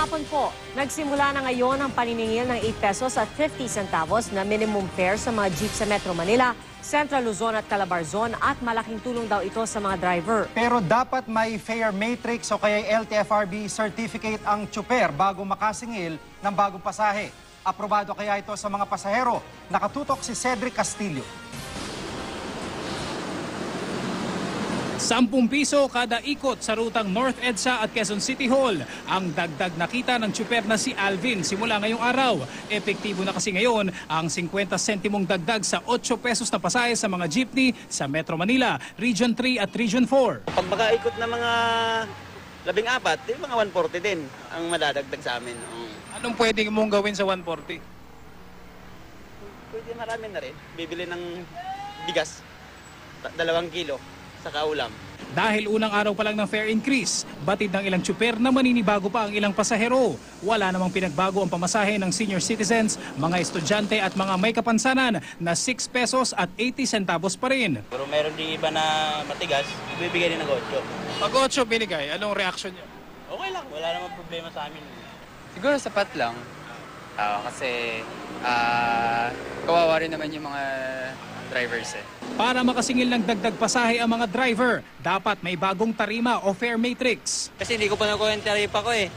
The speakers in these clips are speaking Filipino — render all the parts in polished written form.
hapon po. Nagsimula na ngayon ang paniningil ng 8 pesos at 50 centavos na minimum fare sa mga jeep sa Metro Manila, Central Luzon at Calabarzon at malaking tulong daw ito sa mga driver. Pero dapat may fare matrix o kaya LTFRB certificate ang tsuper bago makasingil ng bagong pasahe. Aprobado kaya ito sa mga pasahero? Nakatutok si Cedric Castillo. 10 piso kada ikot sa rutang North EDSA at Quezon City Hall. Ang dagdag na kita ng tsuper na si Alvin simula ngayong araw. Epektibo na kasi ngayon ang 50 sentimong dagdag sa 8 pesos na pasahe sa mga jeepney sa Metro Manila, Region 3 at Region 4. Pag makaikot na mga 14, mga 140 din ang madadagdag sa amin. Anong pwede mong gawin sa 140? Pwede marami na rin. Bibili ng bigas, 2 kilo sa kaulam. Dahil unang araw pa lang ng fare increase, batid ng ilang tsuper na maninibago pa ang ilang pasahero. Wala namang pinagbago ang pamasahe ng senior citizens, mga estudyante at mga may kapansanan na 6 pesos at 80 centavos pa rin. Pero meron din iba na matigas, bibigay din ng 8. Pag 8 binigay, anong reaction niyo? Okay lang, wala namang problema sa amin. Siguro sapat lang. Kasi kawawa rin naman yung mga drivers eh. Para makasingil ng dagdag pasahe ang mga driver, dapat may bagong tarima o fare matrix. Kasi hindi ko pa nakuha yung taripa ko eh.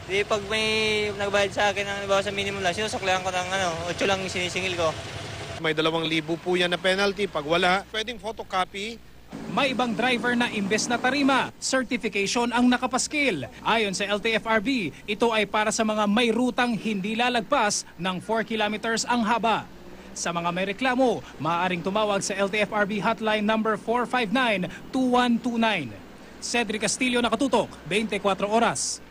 Di pag may nagbayad sa akin ng sa minimum lang, sinusuklihan ko ng 8 lang sinisingil ko. May 2,000 po yan na penalty. Pag wala, pwedeng photocopy. May ibang driver na imbes na tarima, certification ang nakapaskil. Ayon sa LTFRB, ito ay para sa mga may rutang hindi lalagpas ng 4 kilometers ang haba. Sa mga may reklamo, maaaring tumawag sa LTFRB hotline number 459-2129. Cedric Castillo, nakatutok, 24 oras.